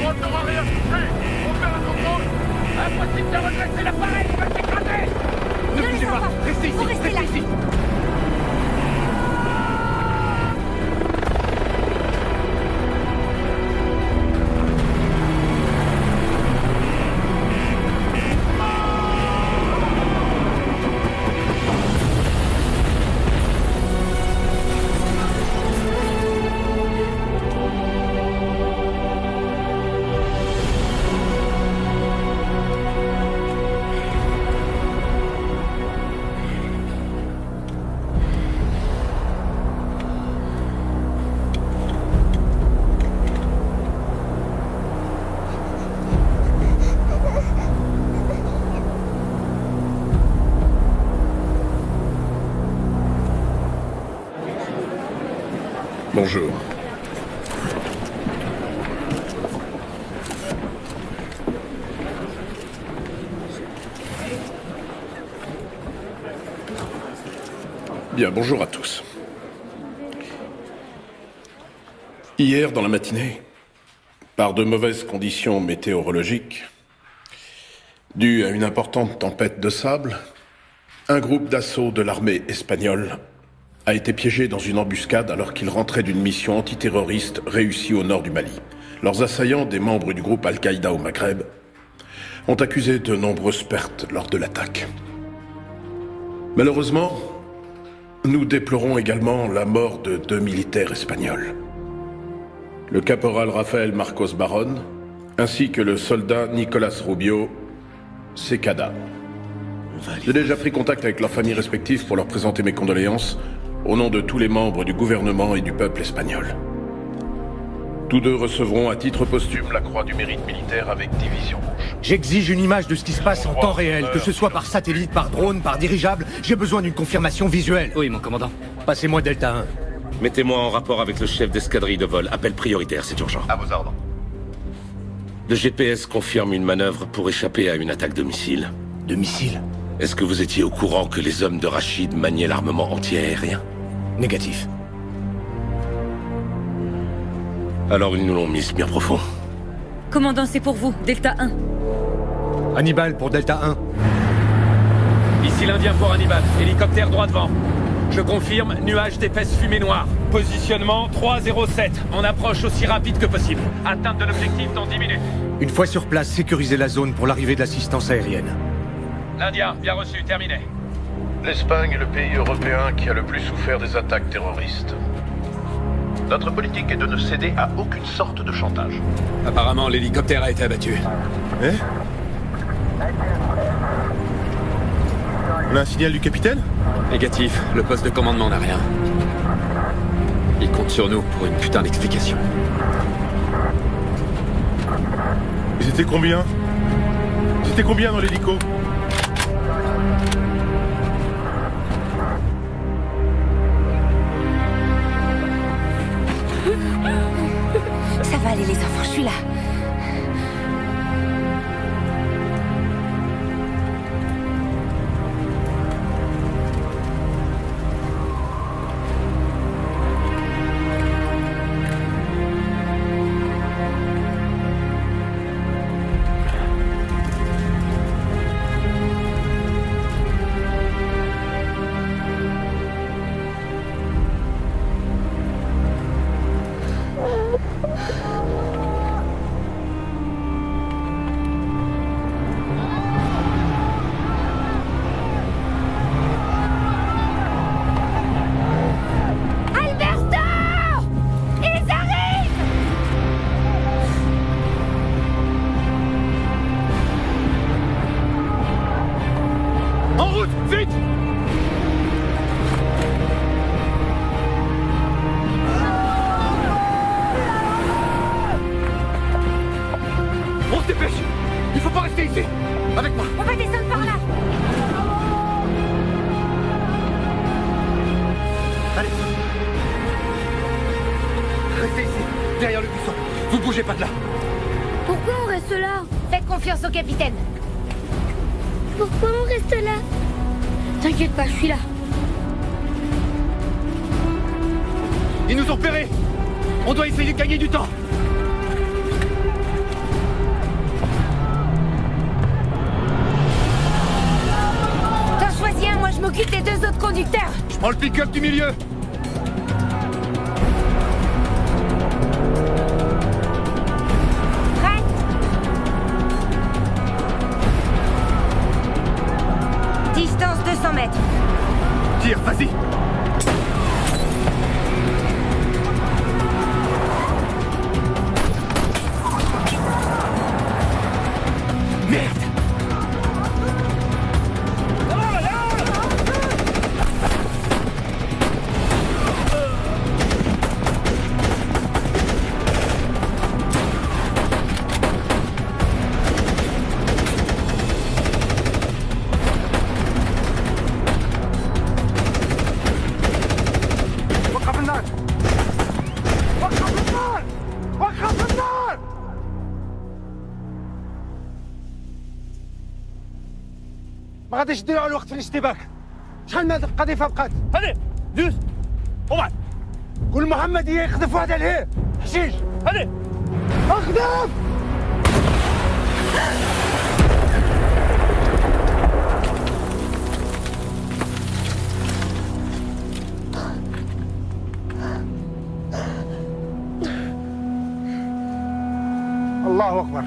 On n'aura rien touché. On perd le contrôle. Impossible de redresser l'appareil, il va s'écraser. Ne bougez pas. Restez ici. Restez ici. Bonjour. Bien, bonjour à tous. Hier, dans la matinée, par de mauvaises conditions météorologiques, dues à une importante tempête de sable, un groupe d'assaut de l'armée espagnole a été piégé dans une embuscade alors qu'il rentrait d'une mission antiterroriste réussie au nord du Mali. Leurs assaillants, des membres du groupe Al-Qaïda au Maghreb, ont accusé de nombreuses pertes lors de l'attaque. Malheureusement, nous déplorons également la mort de 2 militaires espagnols. Le caporal Rafael Marcos Baron, ainsi que le soldat Nicolas Rubio Secada. J'ai déjà pris contact avec leurs familles respectives pour leur présenter mes condoléances au nom de tous les membres du gouvernement et du peuple espagnol. Tous deux recevront à titre posthume la Croix du Mérite militaire avec Division Rouge. J'exige une image de ce qui se passe en temps réel, que ce soit par satellite, par drone, par dirigeable. J'ai besoin d'une confirmation visuelle. Oui, mon commandant. Passez-moi Delta 1. Mettez-moi en rapport avec le chef d'escadrille de vol. Appel prioritaire, c'est urgent. À vos ordres. Le GPS confirme une manœuvre pour échapper à une attaque de missiles. De missiles? Est-ce que vous étiez au courant que les hommes de Rachid maniaient l'armement anti-aérien? Négatif. Alors ils nous l'ont mise bien profond. Commandant, c'est pour vous, Delta 1. Hannibal pour Delta 1. Ici l'Indien pour Hannibal. Hélicoptère droit devant. Je confirme, nuage d'épaisse fumée noire. Positionnement 307. On approche aussi rapide que possible. Atteinte de l'objectif dans 10 minutes. Une fois sur place, sécurisez la zone pour l'arrivée de l'assistance aérienne. L'Indien, bien reçu, terminé. L'Espagne est le pays européen qui a le plus souffert des attaques terroristes. Notre politique est de ne céder à aucune sorte de chantage. Apparemment, l'hélicoptère a été abattu. Eh? On a un signal du capitaine? Négatif, le poste de commandement n'a rien. Il compte sur nous pour une putain d'explication. Ils étaient combien? Ils étaient combien dans l'hélico? Ça va aller les enfants, je suis là. Derrière le buisson. Vous bougez pas de là. Pourquoi on reste là? Faites confiance au capitaine. Pourquoi on reste là? T'inquiète pas, je suis là. Ils nous ont repérés. On doit essayer de gagner du temps. T'en choisis un, moi je m'occupe des 2 autres conducteurs. Je prends le pick-up du milieu. Prête? Distance 200 mètres. Tire, vas-y. Merde. ما غاديش ديروا على الوقت في الاشتباك. شحال من هاد القذيفه بقات؟ هادي دوز ومعك كل محمديه يقذف واحد عليه حشيش. هادي اخذف. الله اكبر.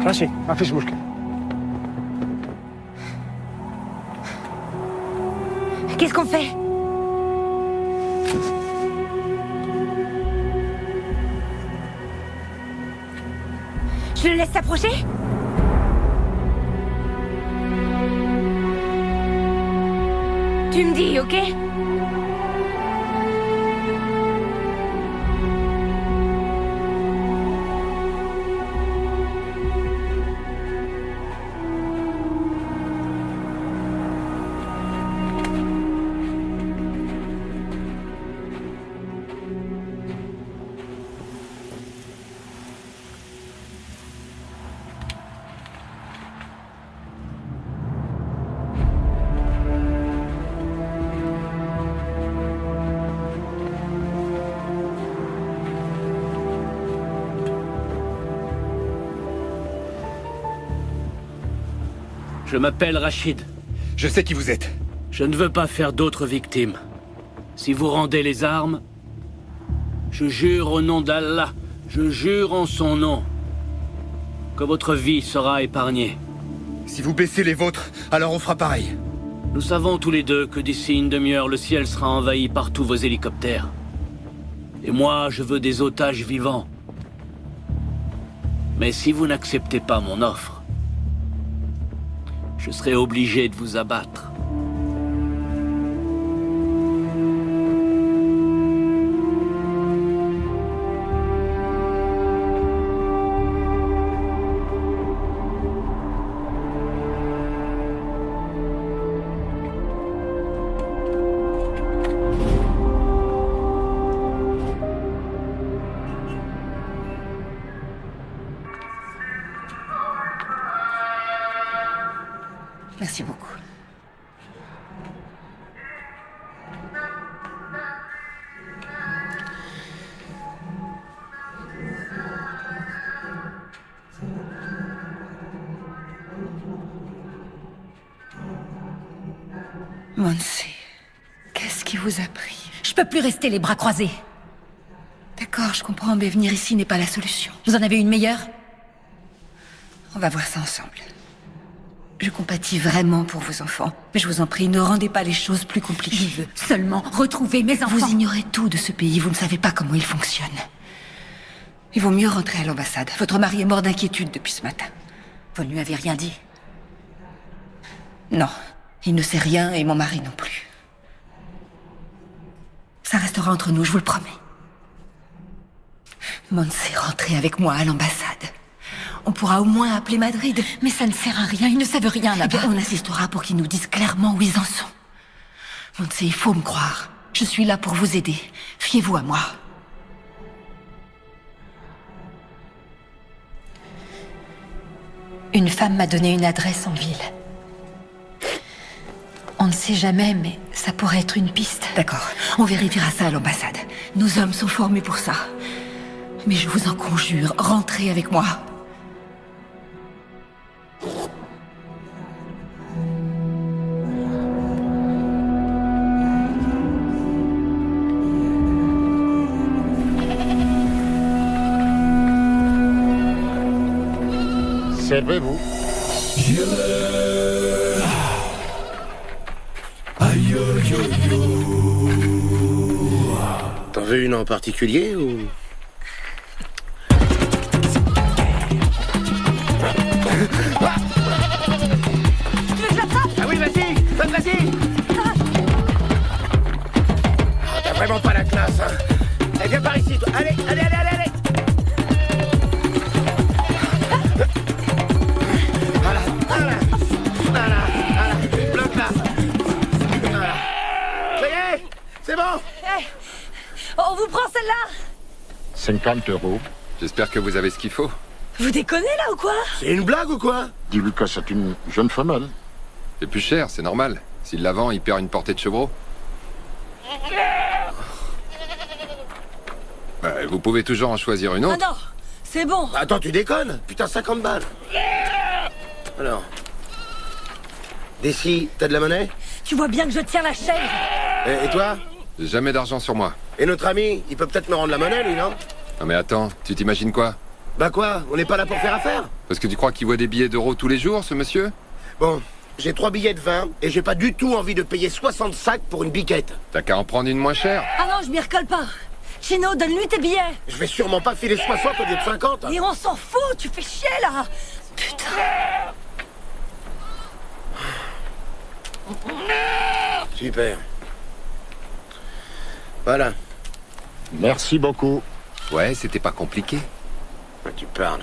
ماشي ما فيش مشكل. Qu'est-ce qu'on fait? Je le laisse s'approcher? Tu me dis, ok? Je m'appelle Rachid. Je sais qui vous êtes. Je ne veux pas faire d'autres victimes. Si vous rendez les armes, je jure au nom d'Allah, je jure en son nom, que votre vie sera épargnée. Si vous baissez les vôtres, alors on fera pareil. Nous savons tous les deux que d'ici une demi-heure, le ciel sera envahi par tous vos hélicoptères. Et moi, je veux des otages vivants. Mais si vous n'acceptez pas mon offre, je serai obligé de vous abattre. Merci beaucoup. Monse, qu'est-ce qui vous a pris? Je peux plus rester les bras croisés. D'accord, je comprends, mais venir ici n'est pas la solution. Vous en avez une meilleure? On va voir ça ensemble. Je compatis vraiment pour vos enfants, mais je vous en prie, ne rendez pas les choses plus compliquées. Je veux seulement retrouver mes enfants. Vous ignorez tout de ce pays, vous ne savez pas comment il fonctionne. Il vaut mieux rentrer à l'ambassade. Votre mari est mort d'inquiétude depuis ce matin. Vous ne lui avez rien dit? Non, il ne sait rien et mon mari non plus. Ça restera entre nous, je vous le promets. Monse, rentrez avec moi à l'ambassade. On pourra au moins appeler Madrid. Mais ça ne sert à rien, ils ne savent rien là-bas. On insistera pour qu'ils nous disent clairement où ils en sont. Monse, il faut me croire. Je suis là pour vous aider. Fiez-vous à moi. Une femme m'a donné une adresse en ville. On ne sait jamais, mais ça pourrait être une piste. D'accord, on vérifiera ça à l'ambassade. Nos hommes sont formés pour ça. Mais je vous en conjure, rentrez avec moi. Servez-vous. T'en veux une en particulier ou... Tu veux que je l'attrape? Ah oui, vas-y, vas-y. Oh, t'as vraiment pas la classe, hein. Eh, viens par ici, toi. Allez. Voilà. Bloque là. Voilà. Ça y est, c'est bon. Hey, on vous prend celle-là? 50 €. J'espère que vous avez ce qu'il faut. Vous déconnez là ou quoi? C'est une blague ou quoi? Dis-lui que c'est une jeune femelle. C'est plus cher, c'est normal. S'il la vend, il perd une portée de chevreau. Vous pouvez toujours en choisir une autre. Ah non, c'est bon. Attends, tu déconnes? Putain, 50 balles. Alors... D'ici, t'as de la monnaie? Tu vois bien que je tiens la chaise. Et toi? J'ai jamais d'argent sur moi. Et notre ami, il peut peut-être me rendre la monnaie, lui, non? Non mais attends, tu t'imagines quoi? Bah quoi? On n'est pas là pour faire affaire? Parce que tu crois qu'il voit des billets d'euros tous les jours, ce monsieur? Bon, j'ai 3 billets de 20 et j'ai pas du tout envie de payer 60 sacs pour une biquette. T'as qu'à en prendre une moins chère. Ah non, je m'y recolle pas. Chino, donne-lui tes billets. Je vais sûrement pas filer 60 au lieu de 50. Et on s'en fout, tu fais chier là. Putain. Super. Voilà. Merci beaucoup. Ouais, c'était pas compliqué. Tu parles.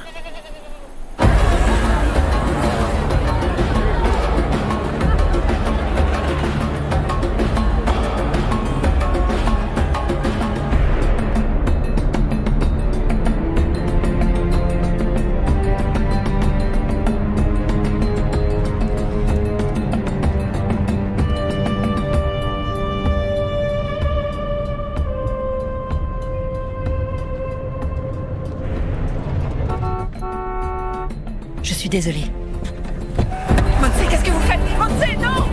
Je suis désolée. Monse, qu'est-ce que vous faites? Monse, non!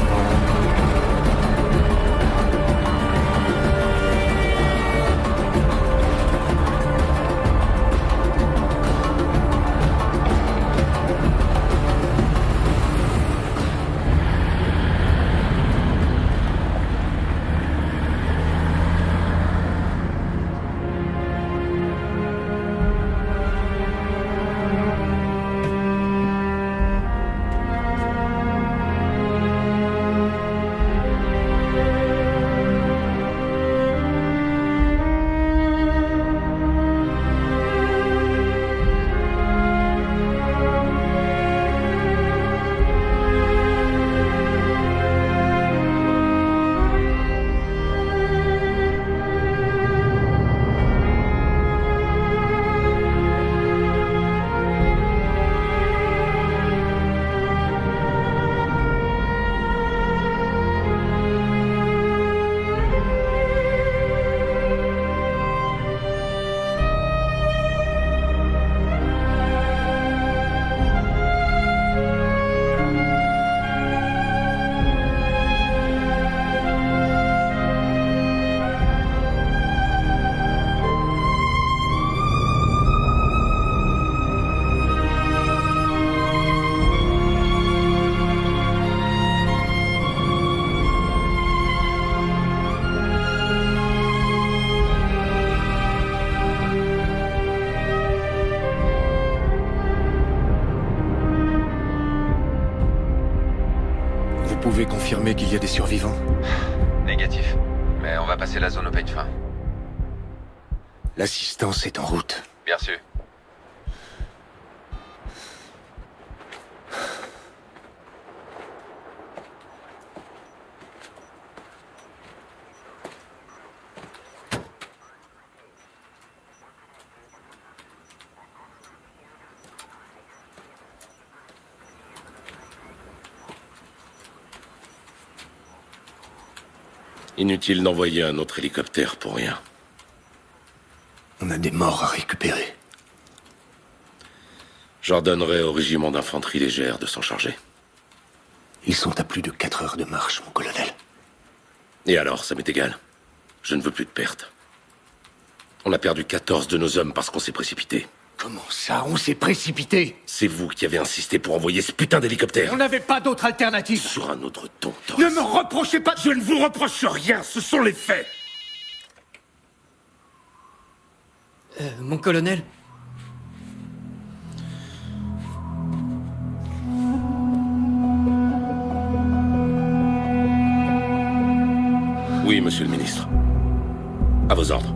Vous pouvez confirmer qu'il y a des survivants? Négatif. Mais on va passer la zone au peigne fin. L'assistance est en route. Bien sûr. Inutile d'envoyer un autre hélicoptère pour rien. On a des morts à récupérer. J'ordonnerai au régiment d'infanterie légère de s'en charger. Ils sont à plus de 4 heures de marche, mon colonel. Et alors, ça m'est égal. Je ne veux plus de pertes. On a perdu 14 de nos hommes parce qu'on s'est précipité. Comment ça, on s'est précipité? C'est vous qui avez insisté pour envoyer ce putain d'hélicoptère. On n'avait pas d'autre alternative. Sur un autre ton, Torres. Ne me reprochez pas. Je ne vous reproche rien, ce sont les faits. Mon colonel. Oui, monsieur le ministre. À vos ordres.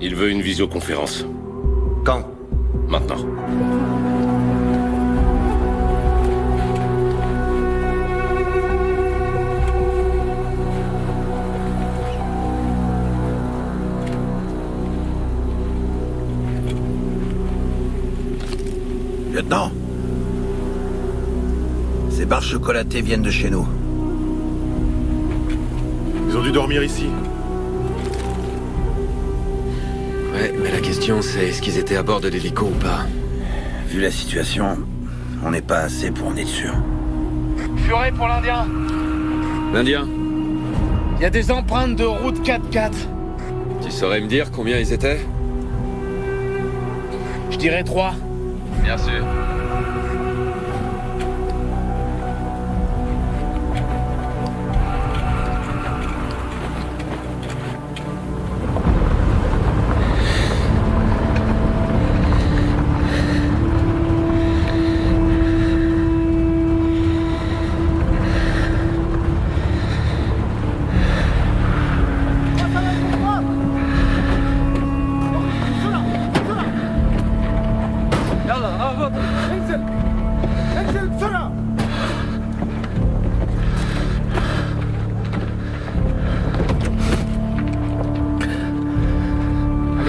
Il veut une visioconférence. Quand? Maintenant. Lieutenant, ces barres chocolatées viennent de chez nous. Ils ont dû dormir ici. Ouais, mais la question c'est est-ce qu'ils étaient à bord de l'hélico ou pas? Vu la situation, on n'est pas assez pour en être sûr. Furet pour l'Indien. L'Indien? Il y a des empreintes de route 4x4. Tu saurais me dire combien ils étaient? Je dirais 3. Bien sûr.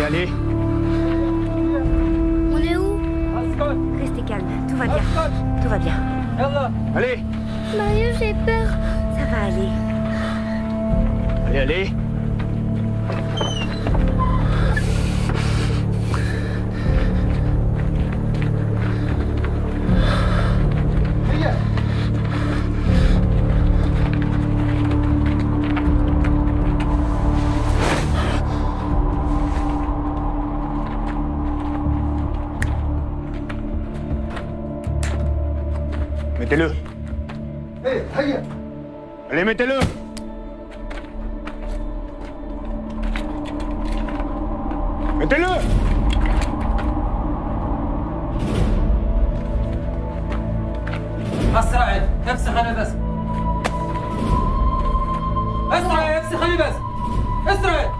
Allez. On est où? Restez calme, tout va bien. Tout va bien. Allez. Mario, j'ai peur. Ça va aller. Allez. Mettez-le. Allez, mettez-le. Mettez-le. أسرع افسح النفس أسرع افسح النفس أسرع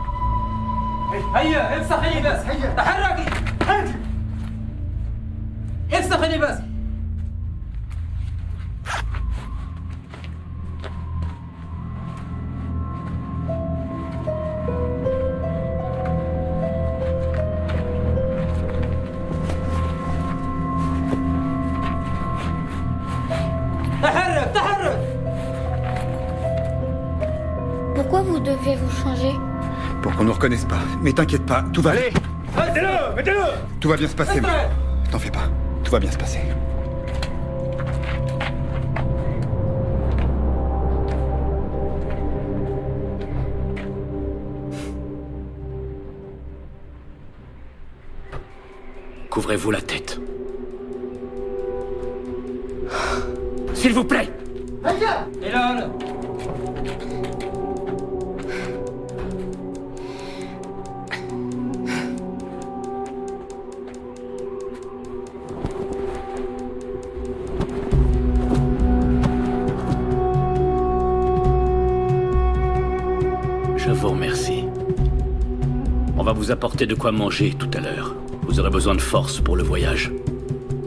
هيا افسح النفس تحركي افسح النفس Pourquoi vous devez vous changer? Pour qu'on nous reconnaisse pas. Mais t'inquiète pas, tout va... Allez. Mettez-le. Mettez-le. Tout va bien se passer. T'en fais pas. Tout va bien se passer. Couvrez-vous la tête. S'il vous plaît. Et là. Je vous remercie. On va vous apporter de quoi manger tout à l'heure. Vous aurez besoin de force pour le voyage.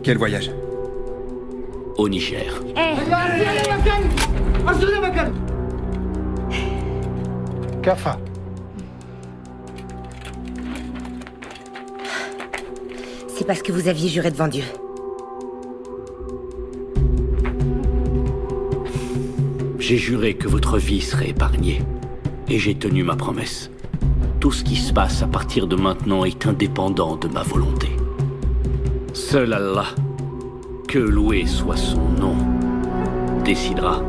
Quel voyage? Au Niger. Kafa. C'est parce que vous aviez juré devant Dieu. J'ai juré que votre vie serait épargnée. Et j'ai tenu ma promesse. Tout ce qui se passe à partir de maintenant est indépendant de ma volonté. Seul Allah, que loué soit son nom, décidera.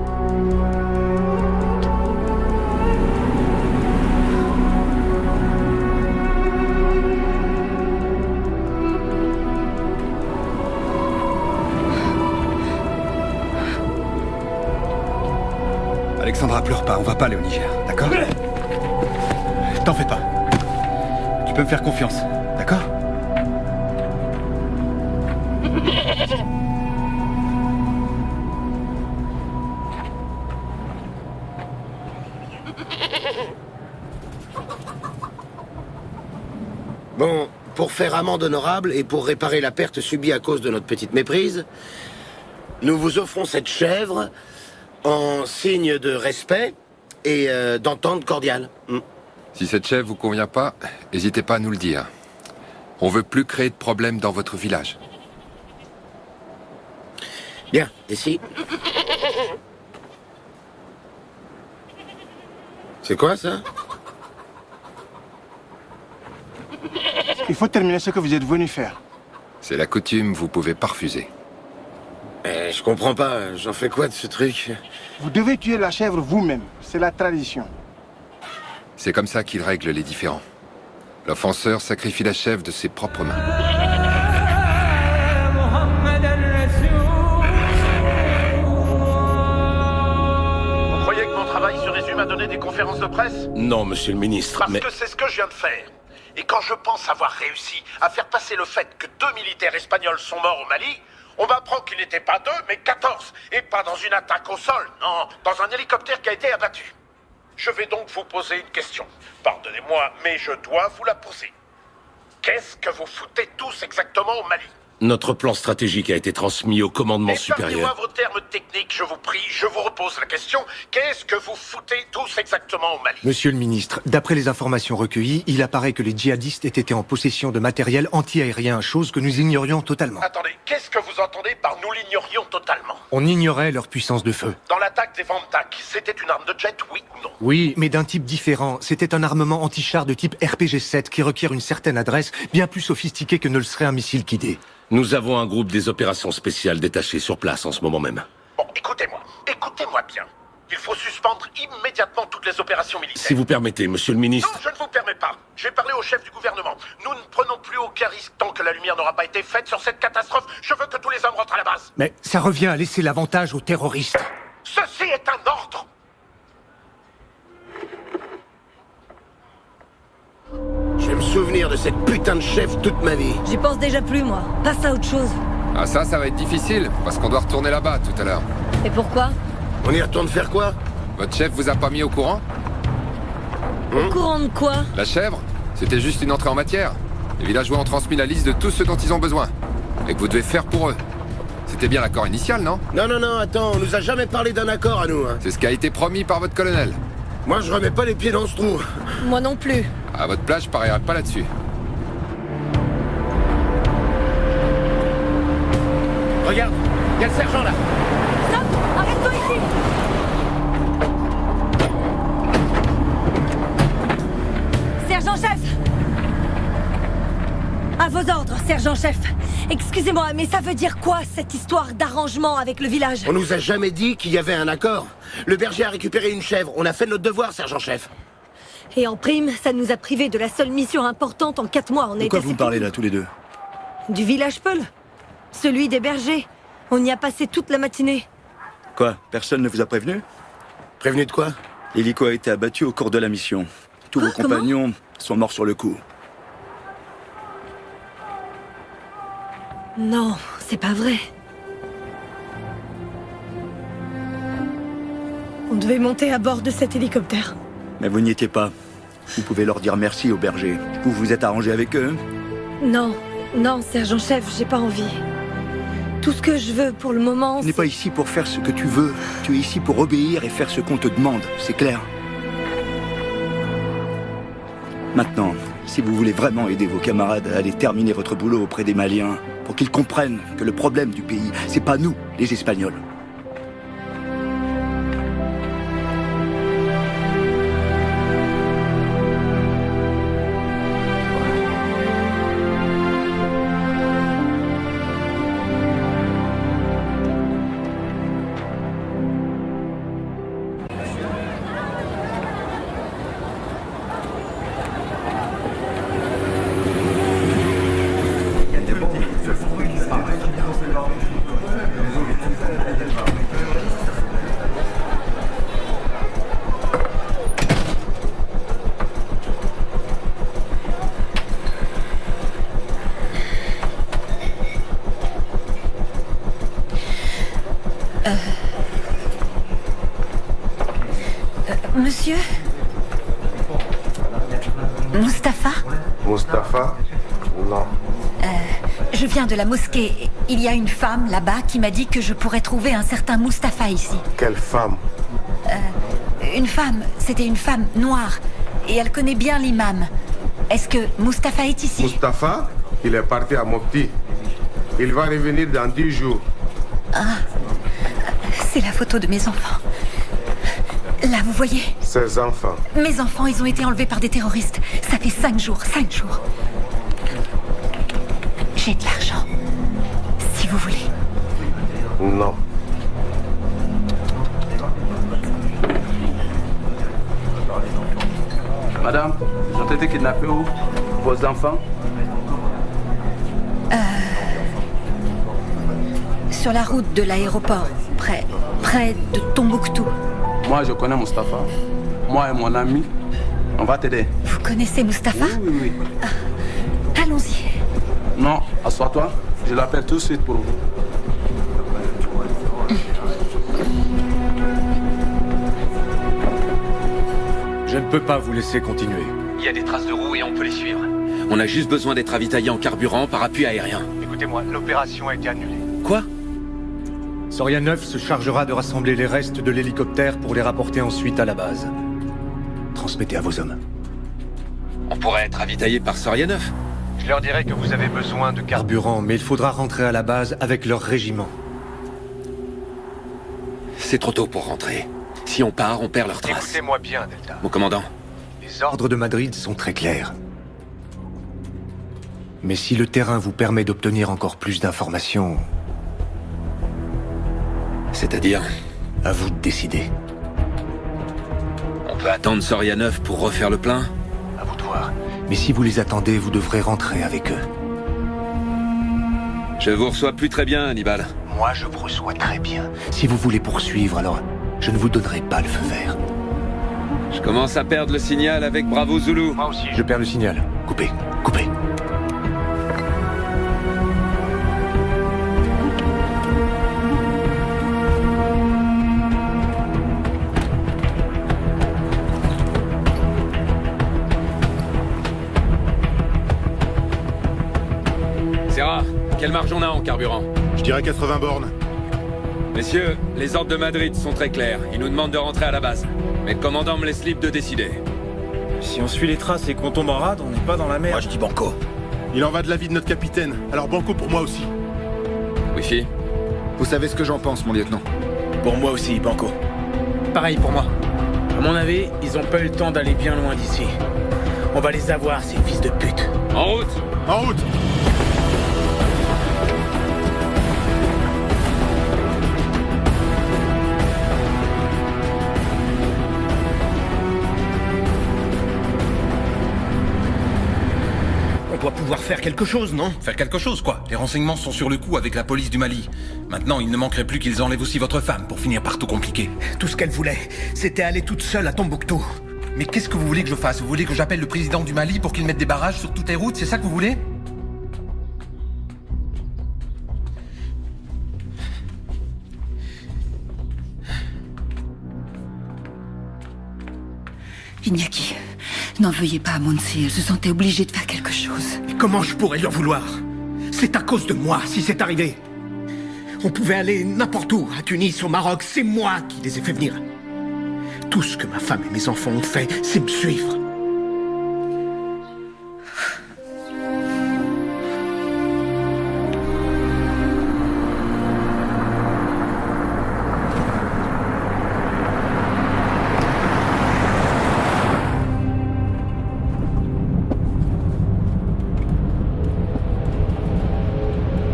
Alexandra, pleure pas, on va pas aller au Niger, d'accord? T'en fais pas. Tu peux me faire confiance, d'accord? Bon, pour faire amende honorable et pour réparer la perte subie à cause de notre petite méprise, nous vous offrons cette chèvre en signe de respect et d'entente cordiale. Si cette chèvre vous convient pas, n'hésitez pas à nous le dire. On veut plus créer de problèmes dans votre village. Bien, ici. C'est quoi ça? Il faut terminer ce que vous êtes venu faire. C'est la coutume, vous pouvez pas refuser. Je comprends pas, j'en fais quoi de ce truc? Vous devez tuer la chèvre vous-même, c'est la tradition. C'est comme ça qu'il règle les différends. L'offenseur sacrifie la chèvre de ses propres mains. Vous croyez que mon travail se résume à donner des conférences de presse? Non, monsieur le ministre, Parce mais... que c'est ce que je viens de faire. Et quand je pense avoir réussi à faire passer le fait que 2 militaires espagnols sont morts au Mali, on m'apprend qu'ils n'étaient pas 2, mais 14. Et pas dans une attaque au sol, non, dans un hélicoptère qui a été abattu. Je vais donc vous poser une question. Pardonnez-moi, mais je dois vous la poser. Qu'est-ce que vous foutez tous exactement au Mali? Notre plan stratégique a été transmis au commandement Épargnez-moi supérieur. vos termes techniques, je vous prie, je vous repose la question. Qu'est-ce que vous foutez tous exactement au Mali? Monsieur le ministre, d'après les informations recueillies, il apparaît que les djihadistes aient été en possession de matériel anti-aérien, chose que nous ignorions totalement. Attendez, qu'est-ce que vous entendez par nous l'ignorions totalement? On ignorait leur puissance de feu. Dans l'attaque des Vantak, c'était une arme de jet, oui ou non? Oui, mais d'un type différent. C'était un armement anti-char de type RPG-7 qui requiert une certaine adresse, bien plus sophistiquée que ne le serait un missile Kidé. Nous avons un groupe des opérations spéciales détaché sur place en ce moment même. Bon, écoutez-moi bien. Il faut suspendre immédiatement toutes les opérations militaires. Si vous permettez, monsieur le ministre... Non, je ne vous permets pas. Je vais parler au chef du gouvernement. Nous ne prenons plus aucun risque tant que la lumière n'aura pas été faite sur cette catastrophe. Je veux que tous les hommes rentrent à la base. Mais ça revient à laisser l'avantage aux terroristes. Ceci est un ordre. Je vais me souvenir de cette putain de chef toute ma vie. J'y pense déjà plus, moi. Passe à autre chose. Ah ça va être difficile, parce qu'on doit retourner là-bas tout à l'heure. Et pourquoi? On y retourne faire quoi? Votre chef vous a pas mis au courant? Au courant de quoi? La chèvre? C'était juste une entrée en matière. Les villageois ont transmis la liste de tout ce dont ils ont besoin. Et que vous devez faire pour eux. C'était bien l'accord initial, non? Non, attends, on nous a jamais parlé d'un accord à nous, hein. C'est ce qui a été promis par votre colonel. Moi, je remets pas les pieds dans ce trou. Moi non plus. À votre place, je parierais pas là-dessus. Regarde, il y a le sergent là. Stop! Arrête-toi ici! Sergent-chef! À vos ordres, sergent-chef. Excusez-moi, mais ça veut dire quoi, cette histoire d'arrangement avec le village? On nous a jamais dit qu'il y avait un accord. Le berger a récupéré une chèvre. On a fait notre devoir, sergent-chef. Et en prime, ça nous a privés de la seule mission importante en 4 mois. De quoi vous parlez là, tous les deux? Du village Peul. Celui des bergers. On y a passé toute la matinée. Quoi? Personne ne vous a prévenu? Prévenu de quoi? L'hélico a été abattu au cours de la mission. Tous vos compagnons sont morts sur le coup. Non, c'est pas vrai. On devait monter à bord de cet hélicoptère. Mais vous n'y étiez pas. Vous pouvez leur dire merci aux bergers. Vous vous êtes arrangé avec eux? Non, sergent-chef, j'ai pas envie. Tout ce que je veux pour le moment, Tu n'es pas ici pour faire ce que tu veux. Tu es ici pour obéir et faire ce qu'on te demande. C'est clair? Maintenant, si vous voulez vraiment aider vos camarades à aller terminer votre boulot auprès des Maliens, pour qu'ils comprennent que le problème du pays, c'est pas nous, les Espagnols. Monsieur Mustapha? Mustapha? Non. Je viens de la mosquée. Il y a une femme là-bas qui m'a dit que je pourrais trouver un certain Mustapha ici. Quelle femme? Une femme. C'était une femme noire. Et elle connaît bien l'imam. Est-ce que Mustapha est ici? Mustapha? Il est parti à Mopti. Il va revenir dans 10 jours. Ah, c'est la photo de mes enfants. Là, vous voyez? Ses enfants. Mes enfants, ils ont été enlevés par des terroristes. Ça fait 5 jours, 5 jours. J'ai de l'argent. Si vous voulez. Non. Madame, ils ont été kidnappés où? Vos enfants? Sur la route de l'aéroport, près de Tombouctou. Moi, je connais Mustapha. Moi et mon ami, on va t'aider. Vous connaissez Mustapha? Oui. Allons-y. Non, assois-toi. Je l'appelle tout de suite pour vous. Je ne peux pas vous laisser continuer. Il y a des traces de roues et on peut les suivre. On a juste besoin d'être ravitaillé en carburant par appui aérien. Écoutez-moi, l'opération a été annulée. Quoi? Soria 9 se chargera de rassembler les restes de l'hélicoptère pour les rapporter ensuite à la base. Transmettez à vos hommes. On pourrait être ravitaillé par Soria 9. Je leur dirai que vous avez besoin de carburant, mais il faudra rentrer à la base avec leur régiment. C'est trop tôt pour rentrer. Si on part, on perd leurs traces. Écoutez-moi bien, Delta. Mon commandant. Les ordres de Madrid sont très clairs. Mais si le terrain vous permet d'obtenir encore plus d'informations... C'est-à-dire? À vous de décider. On peut attendre Soria 9 pour refaire le plein? À vous de voir. Mais si vous les attendez, vous devrez rentrer avec eux. Je vous reçois plus très bien, Hannibal. Moi, je vous reçois très bien. Si vous voulez poursuivre, alors je ne vous donnerai pas le feu vert. Je commence à perdre le signal avec Bravo Zulu. Moi aussi, je perds le signal. Coupez, coupez. Serra, quelle marge on a en carburant? Je dirais 80 bornes. Messieurs, les ordres de Madrid sont très clairs. Ils nous demandent de rentrer à la base. Mais le commandant me laisse libre de décider. Si on suit les traces et qu'on tombe en rade, on n'est pas dans la merde. Moi, je dis banco. Il en va de la vie de notre capitaine. Alors banco pour moi aussi. Wifi? Vous savez ce que j'en pense, mon lieutenant? Pour moi aussi, banco. Pareil pour moi. À mon avis, ils ont pas eu le temps d'aller bien loin d'ici. On va les avoir, ces fils de pute. En route! En route! On doit pouvoir faire quelque chose, non? Faire quelque chose, quoi. Les renseignements sont sur le coup avec la police du Mali. Maintenant, il ne manquerait plus qu'ils enlèvent aussi votre femme pour finir par tout compliquer. Tout ce qu'elle voulait, c'était aller toute seule à Tombouctou. Mais qu'est-ce que vous voulez que je fasse? Vous voulez que j'appelle le président du Mali pour qu'il mette des barrages sur toutes les routes? C'est ça que vous voulez? Iñaki, n'en veuillez pas à Monsi, elle se sentait obligée de faire quelque chose. Et comment je pourrais lui en vouloir? C'est à cause de moi si c'est arrivé. On pouvait aller n'importe où, à Tunis, au Maroc, c'est moi qui les ai fait venir. Tout ce que ma femme et mes enfants ont fait, c'est me suivre.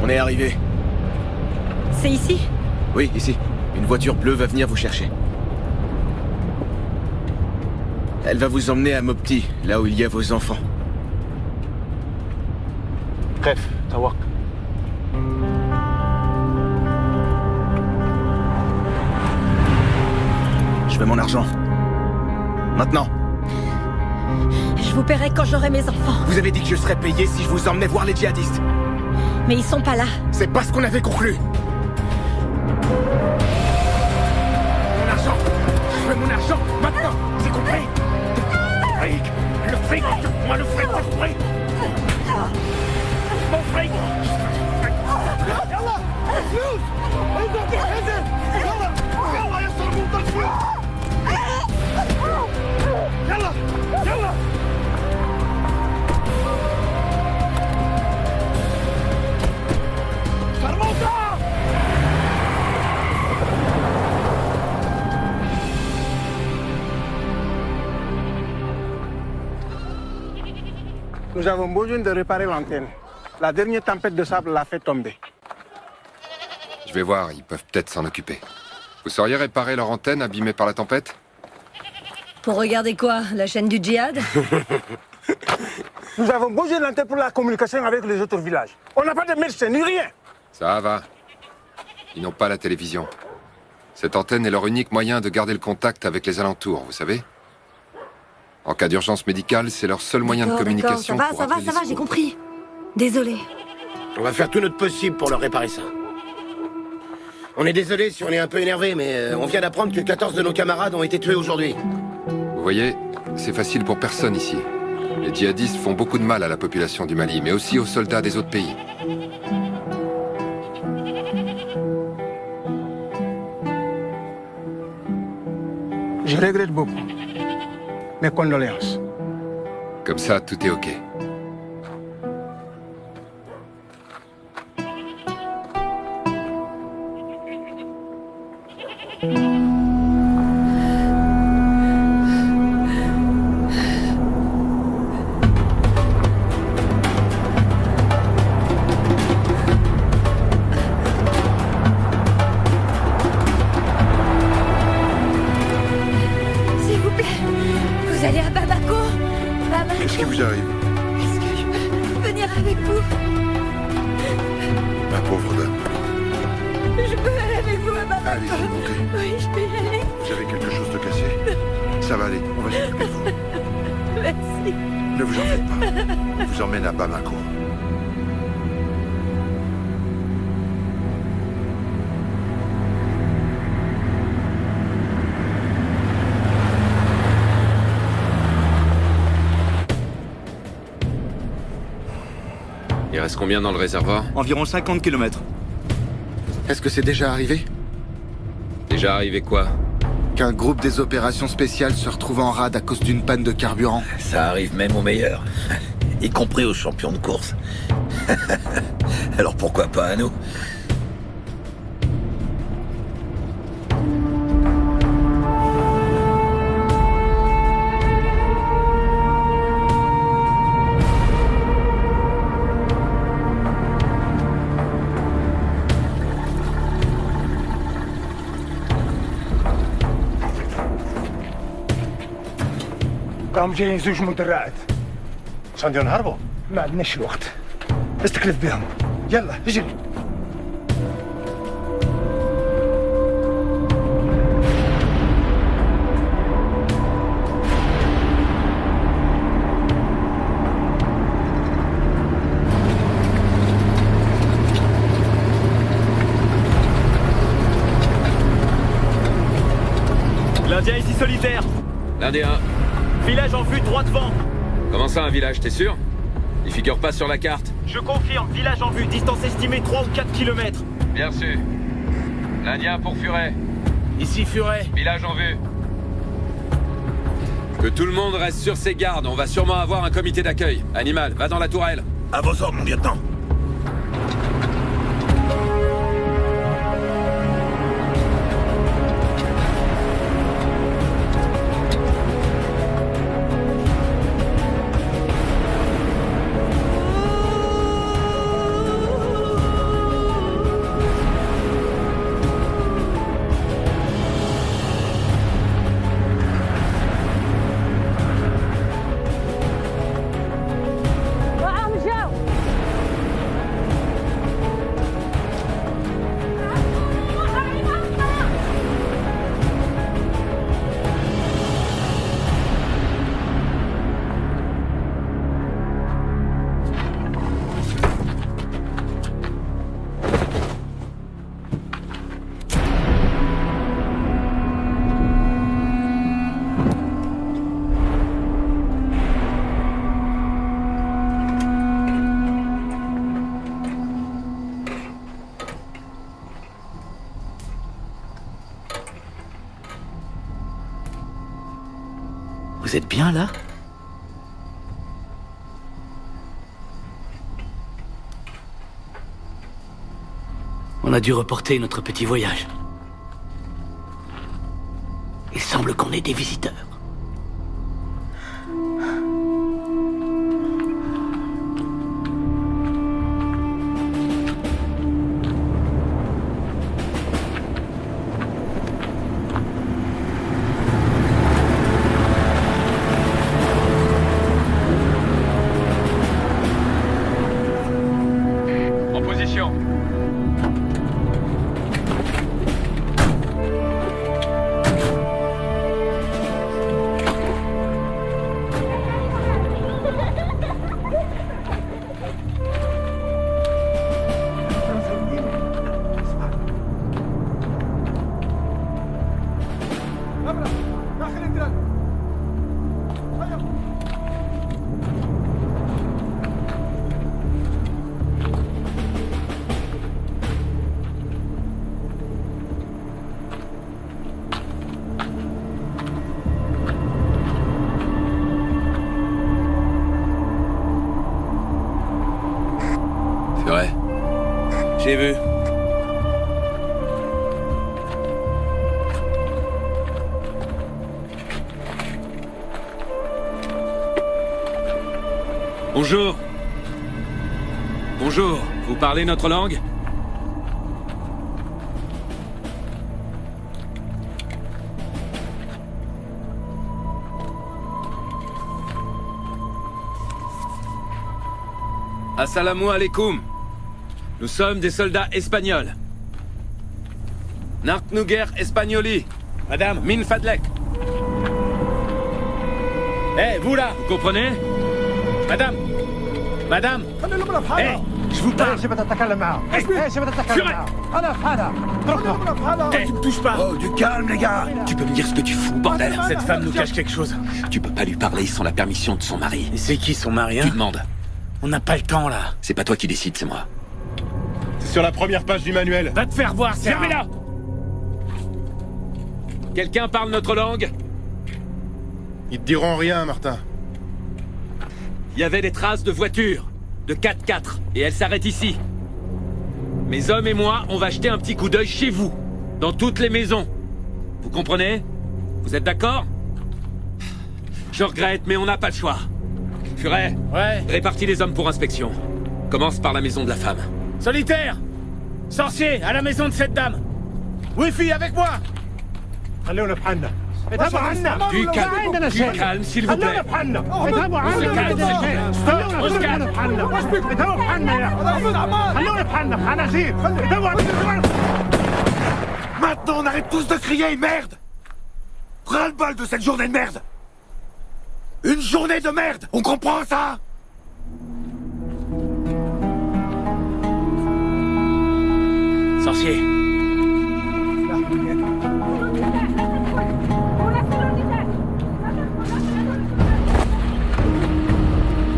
On est arrivé. C'est ici? Oui, ici. Une voiture bleue va venir vous chercher. Elle va vous emmener à Mopti, là où il y a vos enfants. Bref, Tawak. Je veux mon argent. Maintenant. Je vous paierai quand j'aurai mes enfants. Vous avez dit que je serais payé si je vous emmenais voir les djihadistes. Mais ils sont pas là. C'est pas ce qu'on avait conclu. argent. Je veux mon argent, maintenant. C'est compris? Fric. Le fric. Moi le fric, mon fric. Mon fric. يلا فلوس انزل انزل يلا يلا يا صرموط الفلوس يلا يلا صرموطة Nous avons besoin de réparer l'antenne. La dernière tempête de sable l'a fait tomber. Je vais voir, ils peuvent peut-être s'en occuper. Vous sauriez réparer leur antenne abîmée par la tempête? Pour regarder quoi? La chaîne du djihad? Nous avons besoin de l'antenne pour la communication avec les autres villages. On n'a pas de médecin, ni rien. Ça va. Ils n'ont pas la télévision. Cette antenne est leur unique moyen de garder le contact avec les alentours, vous savez? En cas d'urgence médicale, c'est leur seul moyen de communication. Ça va, j'ai compris. Désolé. On va faire tout notre possible pour leur réparer ça. On est désolé si on est un peu énervé, mais on vient d'apprendre que 14 de nos camarades ont été tués aujourd'hui. Vous voyez, c'est facile pour personne ici. Les djihadistes font beaucoup de mal à la population du Mali, mais aussi aux soldats des autres pays. Je regrette beaucoup. Mes condoléances. Comme ça, tout est OK. S'il vous plaît, vous allez à Bamako? Qu'est-ce qui vous arrive? Est-ce que je peux venir avec vous? Ma pauvre dame. Je peux aller avec vous à Bamako? Allez-y, montez. Oui, je peux y aller. Vous avez quelque chose de cassé? Ça va aller, on va s'occuper de vous. Merci. Ne vous en faites pas. On vous emmène à Bamako. Il reste combien dans le réservoir? Environ 50 km. Est-ce que c'est déjà arrivé? Déjà arrivé quoi? Qu'un groupe des opérations spéciales se retrouve en rade à cause d'une panne de carburant. Ça arrive même aux meilleurs, y compris aux champions de course. Alors pourquoi pas à nous? قام جايين زوج مدرعات عشان ينهربوا ما عندناش الوقت استكلف بهم يلا اجري L'Indien ici solitaire. L'Indien. Village en vue, droit devant. Comment ça, un village, t'es sûr? Il figure pas sur la carte. Je confirme, village en vue, distance estimée 3 ou 4 km. Bien sûr. L'Indien pour Furet. Ici Furet. Village en vue. Que tout le monde reste sur ses gardes, on va sûrement avoir un comité d'accueil. Animal, va dans la tourelle. À vos ordres, mon lieutenant. Vous êtes bien là? On a dû reporter notre petit voyage. Il semble qu'on ait des visiteurs. En position. C'est vrai. J'ai vu. Bonjour. Bonjour. Vous parlez notre langue? Assalamu alaikum. Nous sommes des soldats espagnols. Narknuger Espagnoli. Madame, Min Fadlek. Eh, vous là, vous comprenez? Madame. Madame. Eh, je vous parle. Eh, tu me touches pas. Oh, du calme, les gars. Tu peux me dire ce que tu fous, bordel? Cette femme nous cache quelque chose. Tu peux pas lui parler sans la permission de son mari. Et c'est qui son mari, hein? Tu demandes. On n'a pas le temps, là. C'est pas toi qui décides, c'est moi. C'est sur la première page du manuel. Va te faire voir, fermez-la! Quelqu'un parle notre langue? Ils te diront rien, Martin. Il y avait des traces de voitures, de 4x4, et elles s'arrêtent ici. Mes hommes et moi, on va jeter un petit coup d'œil chez vous, dans toutes les maisons. Vous comprenez? Vous êtes d'accord? Je regrette, mais on n'a pas le choix. Furet, ouais. Répartis les hommes pour inspection. Commence par la maison de la femme. Solitaire! Sorcier, à la maison de cette dame! Wi-Fi, avec moi! Du calme, s'il vous plaît. Maintenant, on arrête tous de crier, merde! Ras-le-bol de cette journée de merde! Une journée de merde! On comprend ça? Sorcier.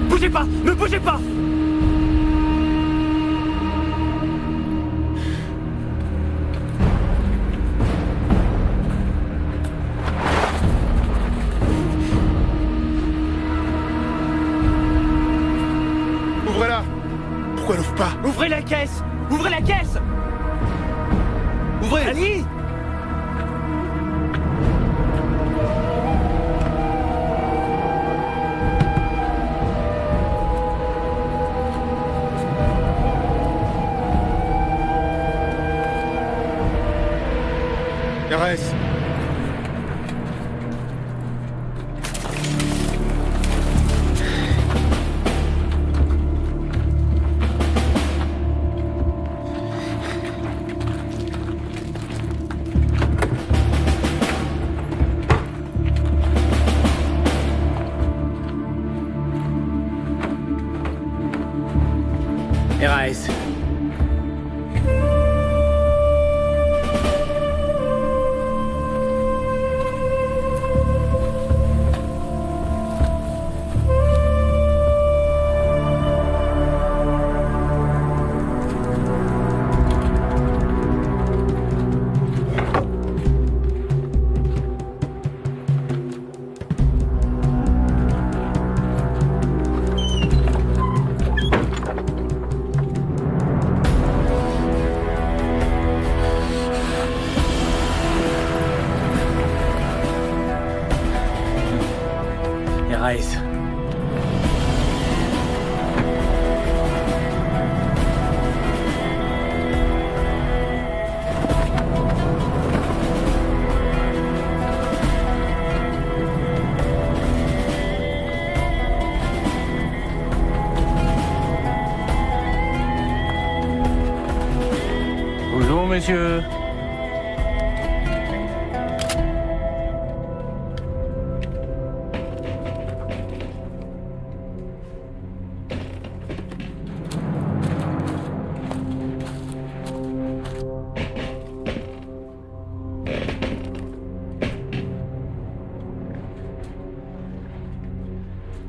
Bougez pas! Ne bougez pas! Ouvrez-la. Pourquoi elle ouvre pas? Ouvrez la caisse! Ouvrez la caisse! Ouvrez! Allez! RS. RAS. Non, monsieur.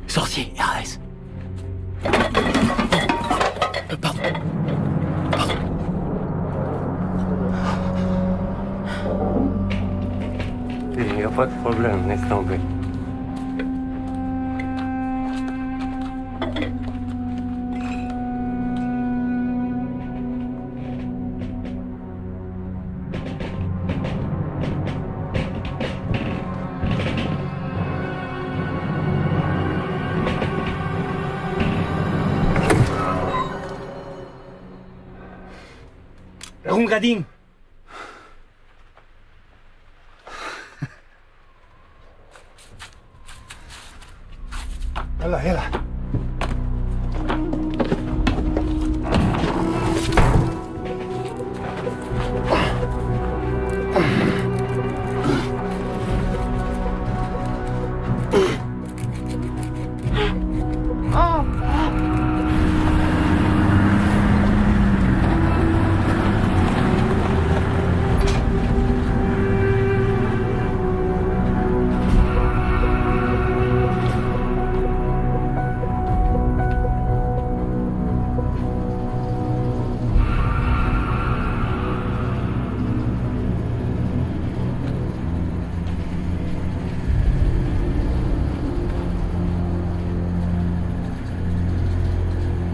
Sorcier, RS. Pardon. Il n'y a pas de problème, laisse tomber. هم قاعدين يلا يلا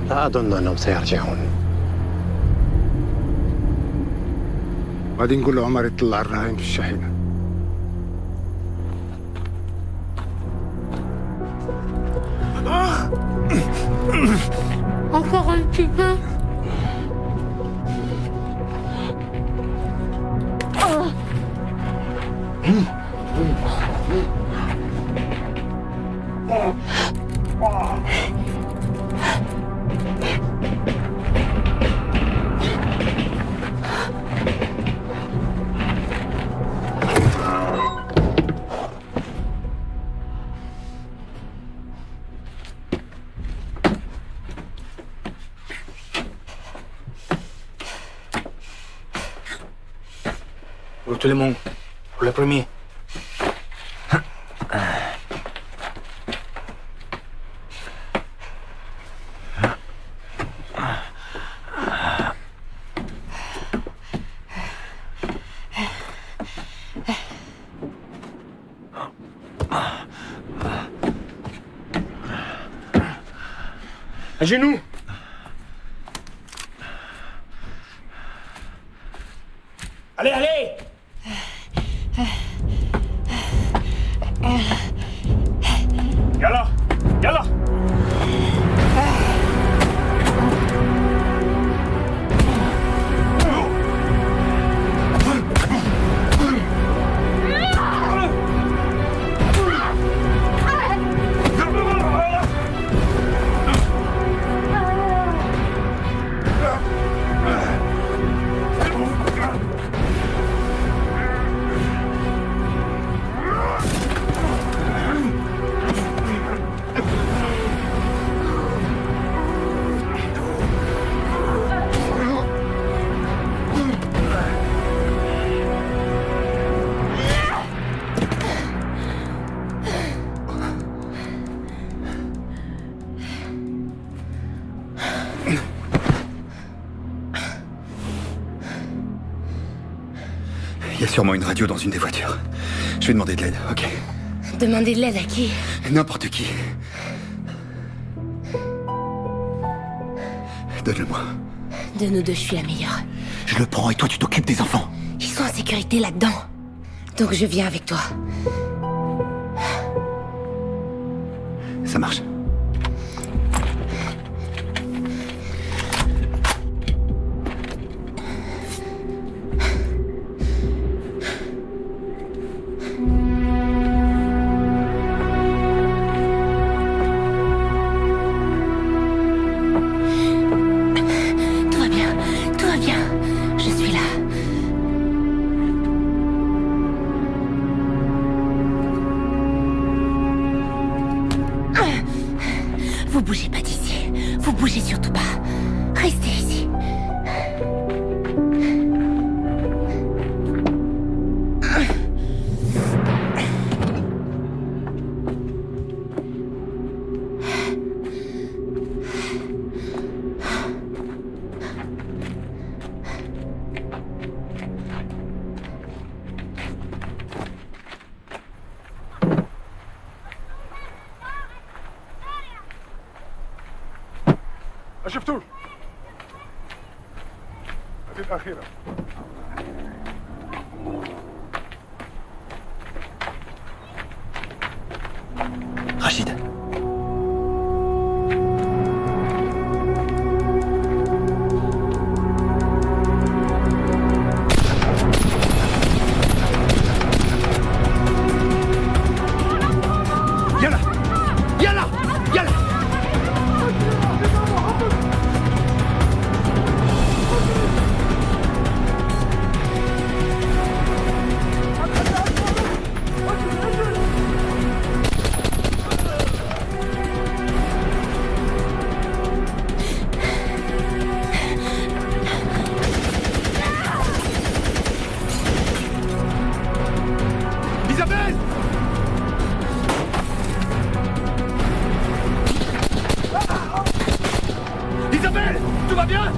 لا أظن أنهم سيرجعون. بعدين نقول لعمر يطلع الرهائن في الشحنة. Encore un petit peu. Pour tout le monde. Pour le premier. À genoux. Allez, allez. يلا يلا Il y a sûrement une radio dans une des voitures. Je vais demander de l'aide, ok? Demandez de l'aide à qui? N'importe qui. Donne-le-moi. De nous deux, je suis la meilleure. Je le prends et toi tu t'occupes des enfants. Ils sont en sécurité là-dedans. Donc je viens avec toi. Ça marche. Tout va bien. Je suis là. شفتوش هذه الأخيرة Rachid. يلا يلا يلا Isabelle! Isabelle! Tout va bien?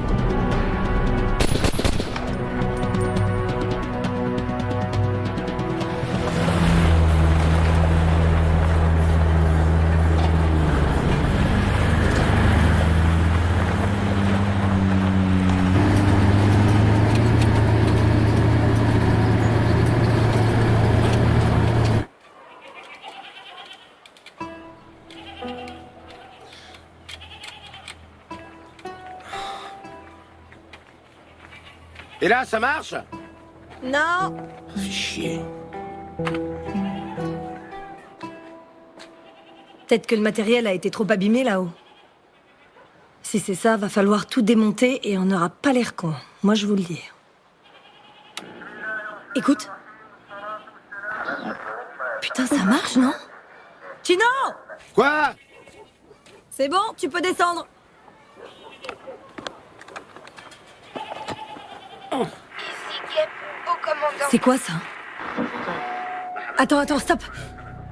Et là, ça marche? Non. Chier. Peut-être que le matériel a été trop abîmé là-haut. Si c'est ça, va falloir tout démonter et on n'aura pas l'air con. Moi, je vous le dis. Écoute. Putain, ça marche, non? Chino! Quoi? C'est bon, tu peux descendre. Ici Gep, au commandant. C'est quoi ça? Attends, stop.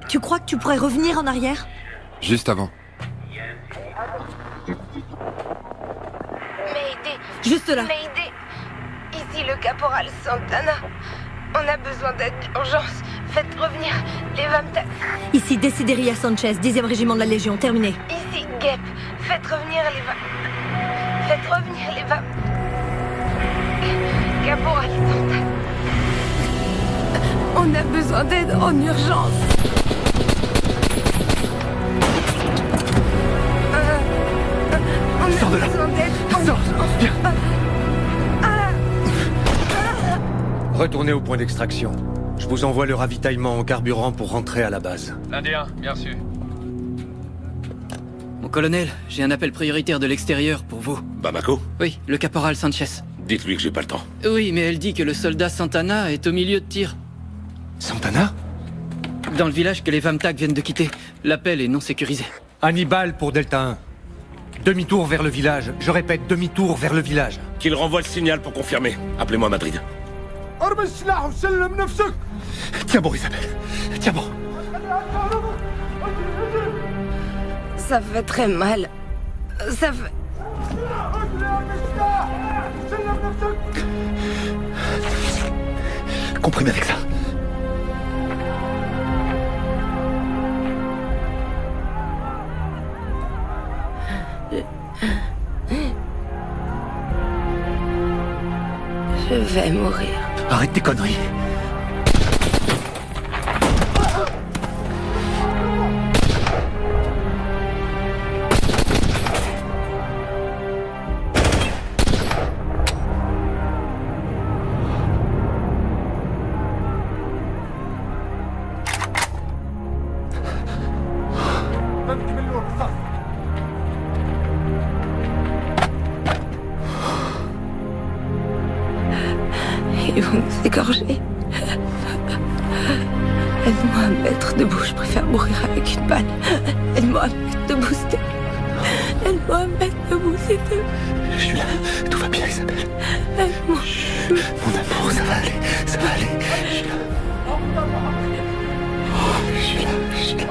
Tu crois que tu pourrais revenir en arrière? Juste avant. Mayday. Juste là. Mayday. Ici le caporal Santana. On a besoin d'aide d'urgence. Faites revenir les Vamtak. Ici Desideria Sanchez, 10e régiment de la Légion, terminé. Ici Gep. Faites revenir les Caporal Santana. On a besoin d'aide en urgence. Sors de là. Sors. Viens. Retournez au point d'extraction. Je vous envoie le ravitaillement en carburant pour rentrer à la base. L'Indien, bien sûr. Mon colonel, j'ai un appel prioritaire de l'extérieur pour vous. Bamako? Oui, le caporal Sanchez. Dites-lui que j'ai pas le temps. Oui, mais elle dit que le soldat Santana est au milieu de tir. Santana? Dans le village que les Vamtak viennent de quitter. L'appel est non sécurisé. Hannibal pour Delta 1. Demi-tour vers le village. Je répète, demi-tour vers le village. Qu'il renvoie le signal pour confirmer. Appelez-moi Madrid. Tiens bon, Isabelle. Tiens bon. Ça fait très mal. Ça fait... Comprimez avec ça. Je vais mourir. Arrête tes conneries. Ils vont nous égorger. Aide-moi à me mettre debout, je préfère mourir avec une balle. Aide-moi à me mettre debout, s'il te plaît. Aide-moi à me mettre debout, s'il te plaît. Je suis là, tout va bien, Isabelle. Aide-moi. Mon amour, ça va aller, ça va aller. Je suis là. Je suis là, je suis là.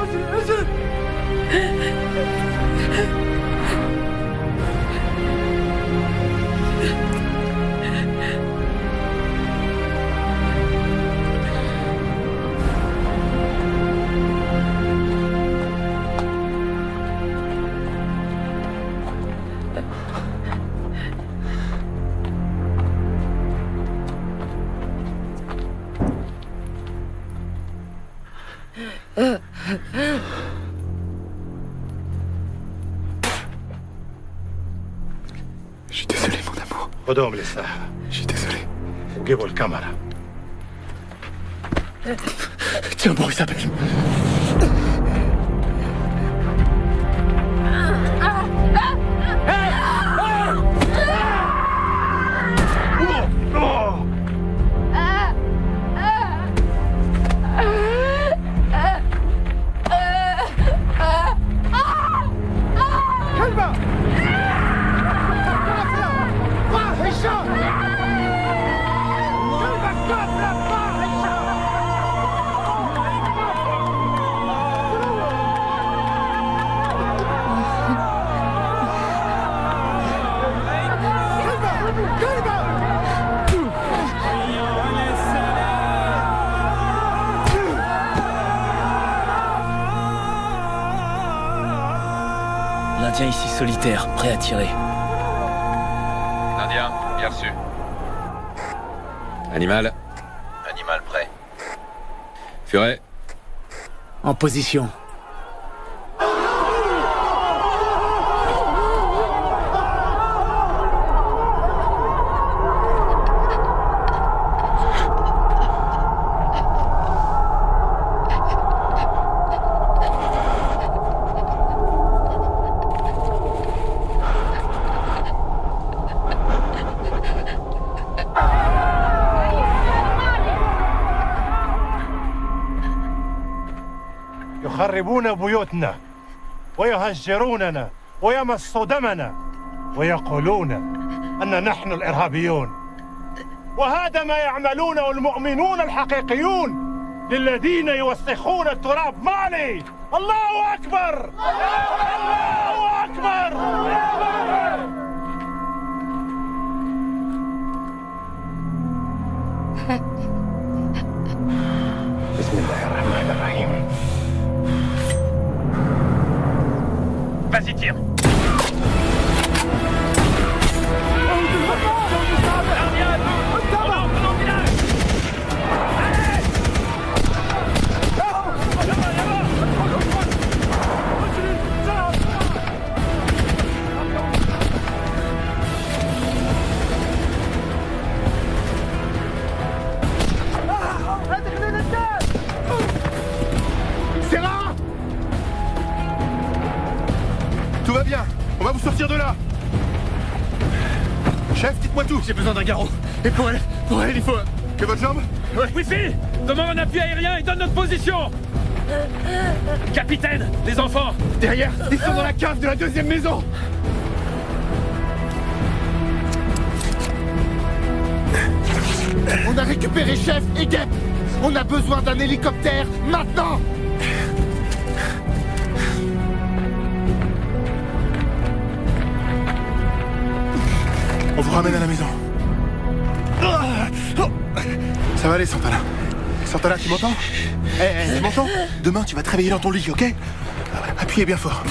Je suis désolé, mon amour. خدوهم للساحة. Je suis désolé. وجيبوا الكاميرا. Tiens bon, Isabelle. L'Indien ici solitaire, prêt à tirer. Indien, bien reçu. Animal. Animal prêt. Furet. En position. يخربون بيوتنا ويهجروننا ويمصوا دمنا ويقولون أن نحن الإرهابيون وهذا ما يعملونه المؤمنون الحقيقيون للذين يوسخون التراب مالي. الله أكبر الله أكبر. بسم الله الرحمن الرحيم. Vas-y, tire. Serra! Tout va bien. On va vous sortir de là. Chef, dites-moi tout. J'ai besoin d'un garrot. Et pour elle, il faut... Que votre jambe? Ouais. Wifi, demande un appui aérien et donne notre position. Capitaine, les enfants. Derrière, ils sont dans la cave de la deuxième maison. On a récupéré Chef et Guêpe. On a besoin d'un hélicoptère maintenant. On vous ramène à la maison. Ça va aller, Santana. Santana, tu m'entends? Tu m'entends? Demain, tu vas te réveiller dans ton lit, ok? Appuyez bien fort.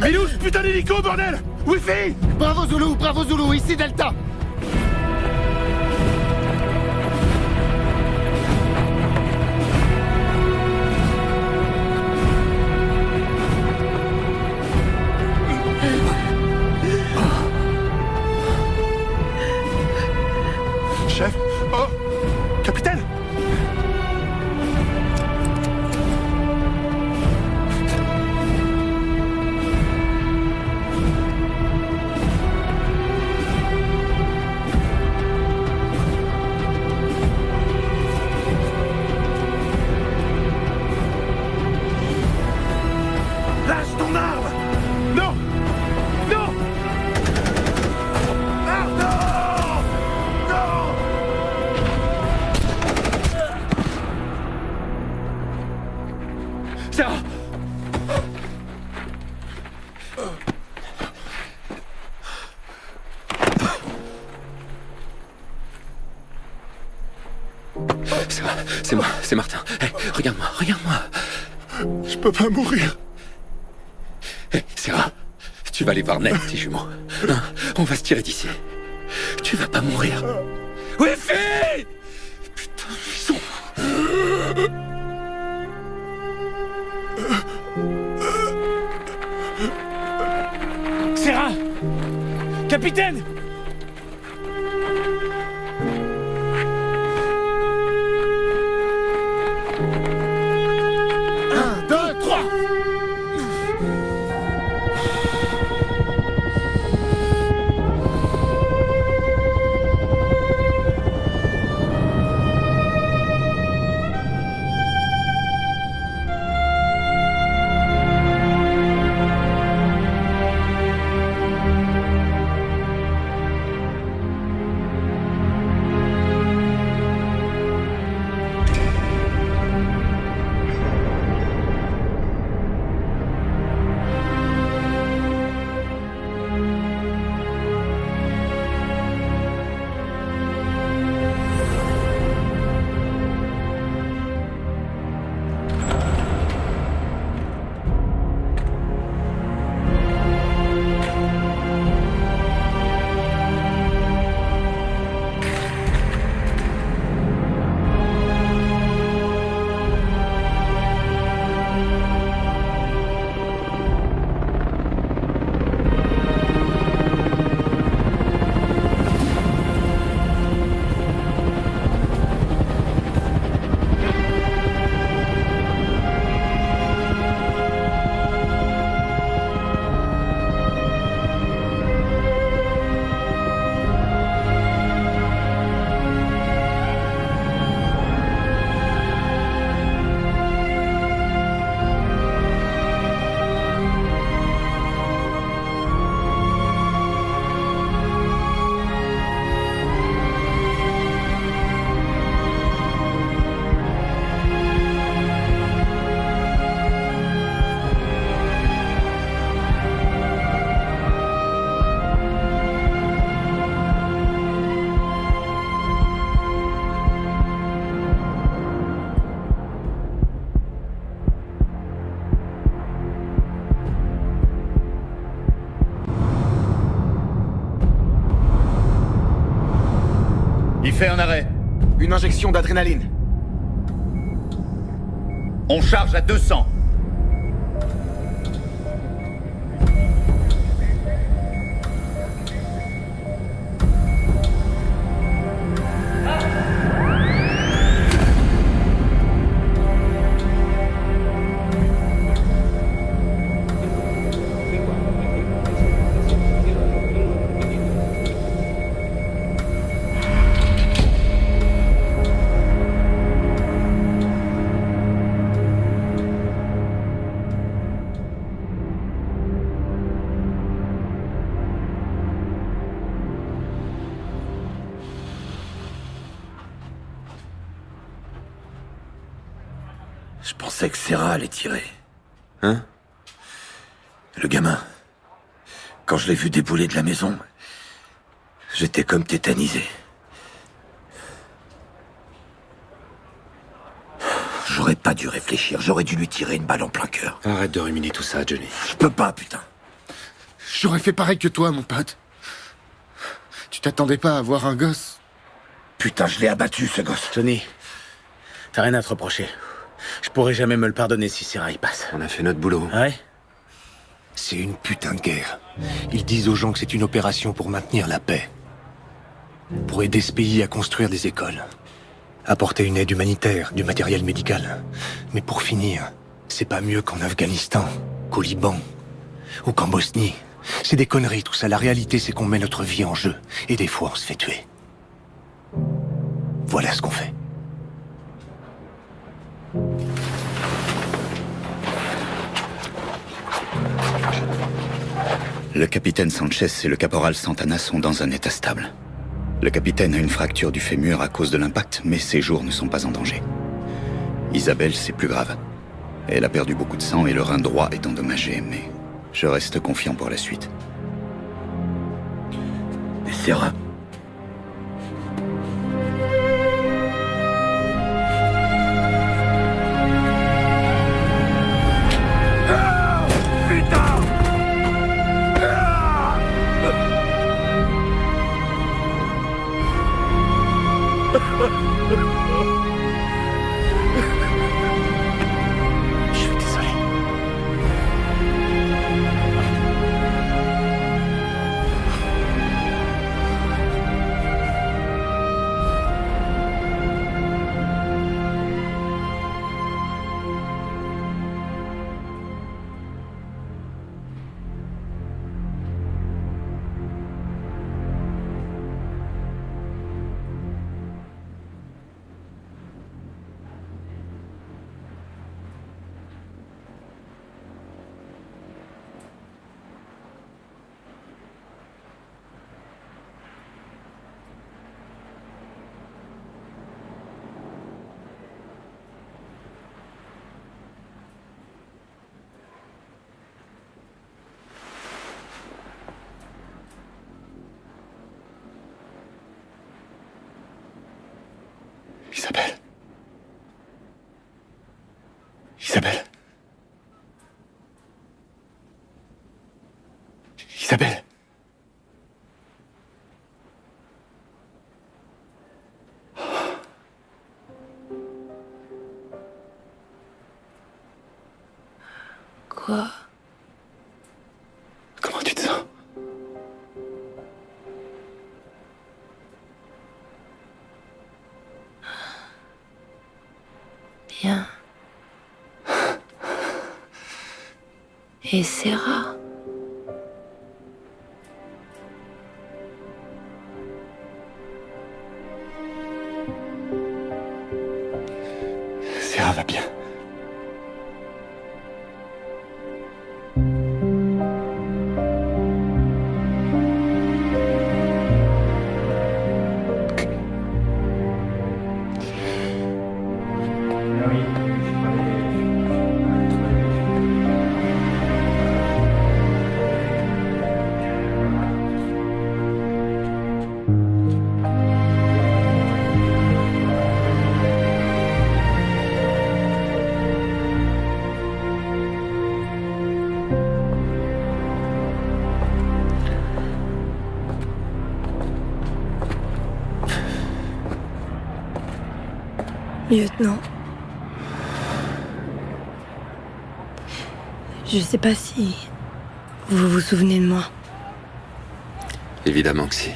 Milou, ce putain d'hélico, bordel! Wi-Fi! Bravo Zulu, ici Delta. Chef? Oh! Capitaine! Lâche ton arme! Non! Non! Ah, non! Non! Sarah! C'est moi, c'est Martin. Hey, regarde-moi, regarde-moi. Je peux pas mourir. Hey, Sarah, tu vas aller voir Ned, tes jumeaux. Hein, on va se tirer d'ici. Tu vas pas mourir. Wifi! Putain, ils sont... Capitaine! Il fait un arrêt. Une injection d'adrénaline. On charge à 200. Je pensais que Serra allait tirer. Hein? Le gamin. Quand je l'ai vu débouler de la maison, j'étais comme tétanisé. J'aurais pas dû réfléchir, j'aurais dû lui tirer une balle en plein cœur. Arrête de ruminer tout ça, Johnny. Je peux pas, putain. J'aurais fait pareil que toi, mon pote. Tu t'attendais pas à voir un gosse? Putain, je l'ai abattu, ce gosse. Johnny, t'as rien à te reprocher. Je pourrais jamais me le pardonner si Serra y passe. On a fait notre boulot. Ouais? C'est une putain de guerre. Ils disent aux gens que c'est une opération pour maintenir la paix. Pour aider ce pays à construire des écoles. Apporter une aide humanitaire, du matériel médical. Mais pour finir, c'est pas mieux qu'en Afghanistan, qu'au Liban, ou qu'en Bosnie. C'est des conneries tout ça. La réalité, c'est qu'on met notre vie en jeu. Et des fois, on se fait tuer. Voilà ce qu'on fait. Le capitaine Sanchez et le caporal Santana sont dans un état stable. Le capitaine a une fracture du fémur à cause de l'impact, mais ses jours ne sont pas en danger. Isabelle, c'est plus grave. Elle a perdu beaucoup de sang et le rein droit est endommagé, mais je reste confiant pour la suite. Et Serra? Je suis désolé. Isabelle. Isabelle. Isabelle. Quoi? Comment tu te sens? Bien. Et Sarah? Sarah va bien. Lieutenant. Je sais pas si vous vous souvenez de moi. Évidemment que si.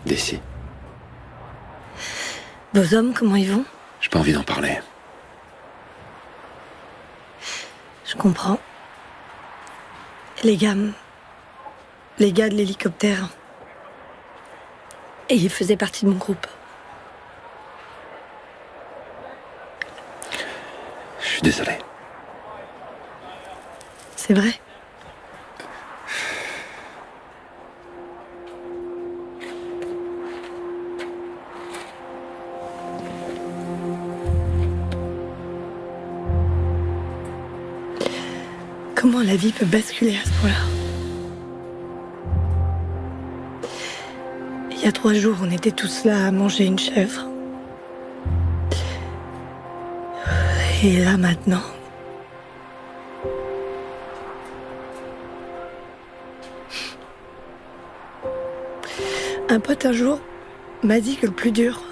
D'ici. Vos hommes, comment ils vont? J'ai pas envie d'en parler. Je comprends. Les gars de l'hélicoptère. Et ils faisaient partie de mon groupe. Je suis désolé. C'est vrai? Comment la vie peut basculer à ce point-là? Il y a 3 jours, on était tous là à manger une chèvre. Et là, maintenant... Un pote, un jour, m'a dit que le plus dur,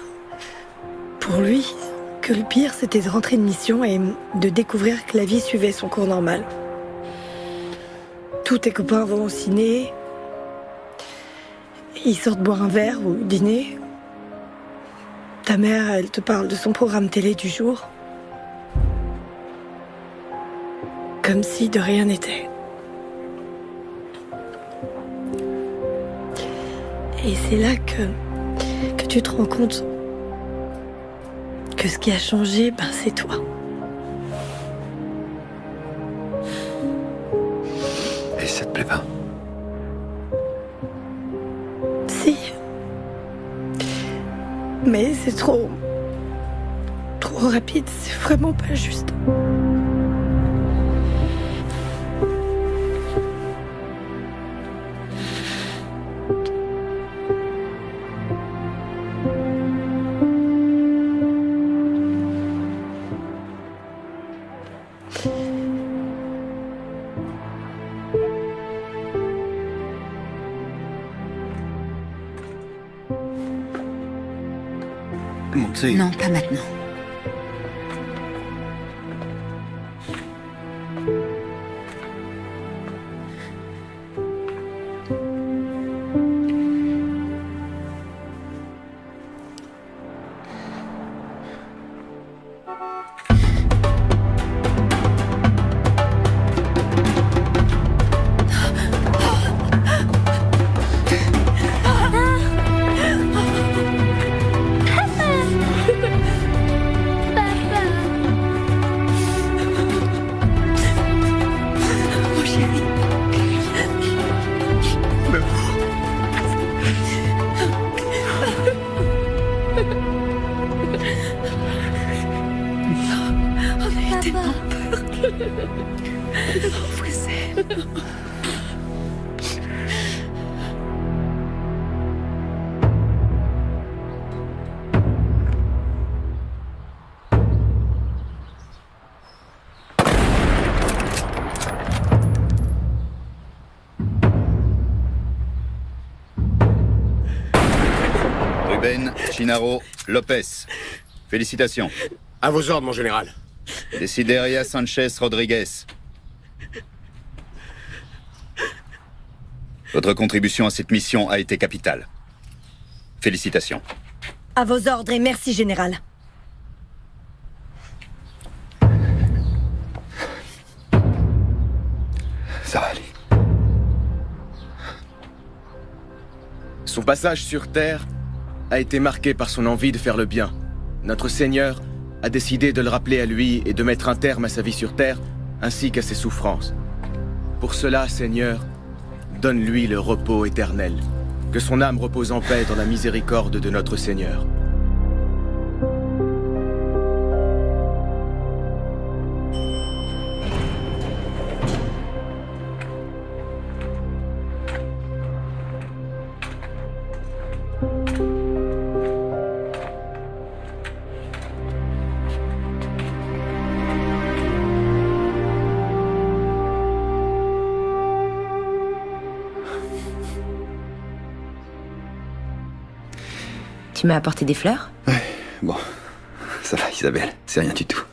pour lui, que le pire, c'était de rentrer de mission et de découvrir que la vie suivait son cours normal. Tous tes copains vont au ciné, ils sortent boire un verre ou dîner. Ta mère, elle te parle de son programme télé du jour. Comme si de rien n'était. Et c'est là que tu te rends compte que ce qui a changé, c'est toi. Et ça te plaît pas? Si. Mais c'est trop rapide, c'est vraiment pas juste. Non, pas maintenant. Chinaro, Lopez. Félicitations. À vos ordres, mon général. Desideria Sanchez Rodriguez. Votre contribution à cette mission a été capitale. Félicitations. À vos ordres et merci, général. Ça va aller. Son passage sur Terre a été marqué par son envie de faire le bien. Notre Seigneur a décidé de le rappeler à lui et de mettre un terme à sa vie sur Terre, ainsi qu'à ses souffrances. Pour cela, Seigneur, donne-lui le repos éternel. Que son âme repose en paix dans la miséricorde de notre Seigneur. Tu m'as apporté des fleurs? Ouais, bon. Ça va, Isabelle, c'est rien du tout.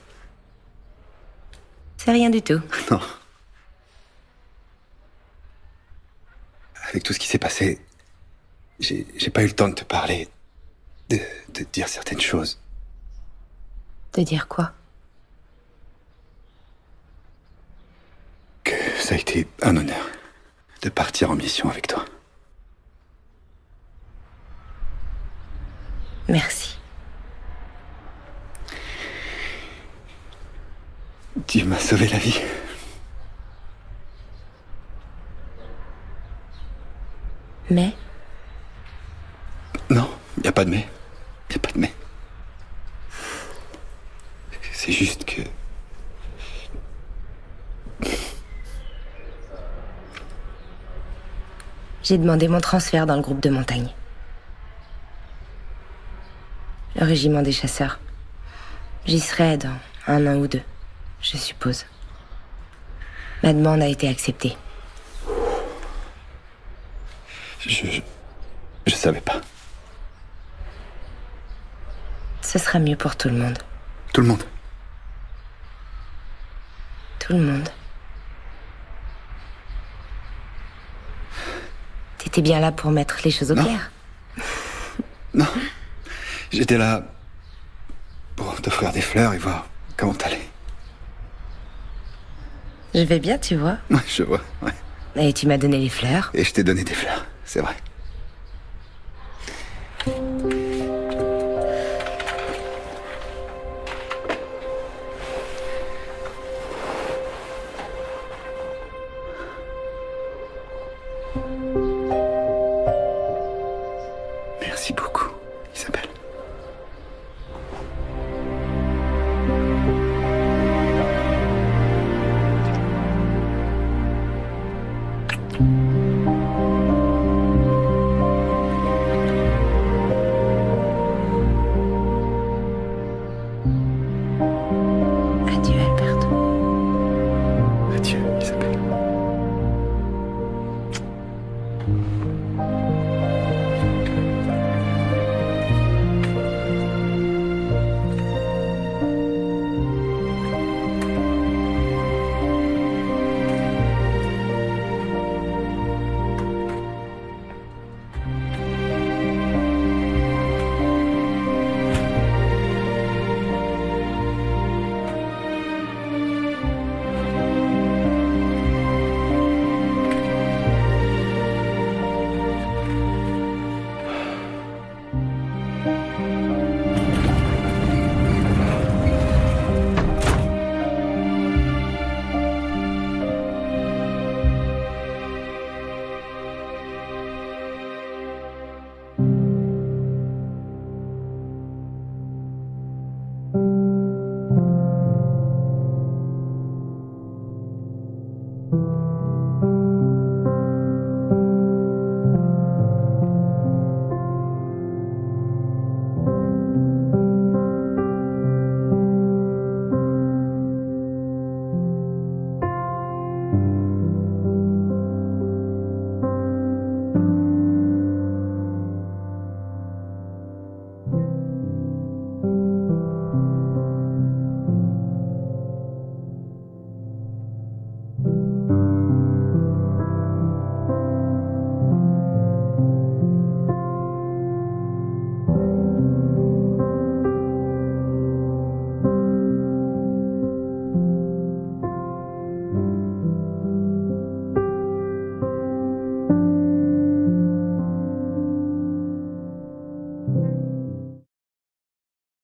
C'est rien du tout. Non. Avec tout ce qui s'est passé, j'ai pas eu le temps de te parler, de te dire certaines choses. De dire quoi? Que ça a été un honneur de partir en mission avec toi. Merci. Tu m'as sauvé la vie. Mais? Non, y a pas de mais. Y a pas de mais. C'est juste que... J'ai demandé mon transfert dans le groupe de montagne. Le régiment des chasseurs. J'y serai dans 1 an ou 2, je suppose. Ma demande a été acceptée. Je savais pas. Ce sera mieux pour tout le monde. Tout le monde? Tout le monde. T'étais bien là pour mettre les choses au clair. Non. J'étais là pour t'offrir des fleurs et voir comment t'allais. Je vais bien, tu vois. Ouais, je vois, ouais. Et tu m'as donné les fleurs. Et je t'ai donné des fleurs, c'est vrai.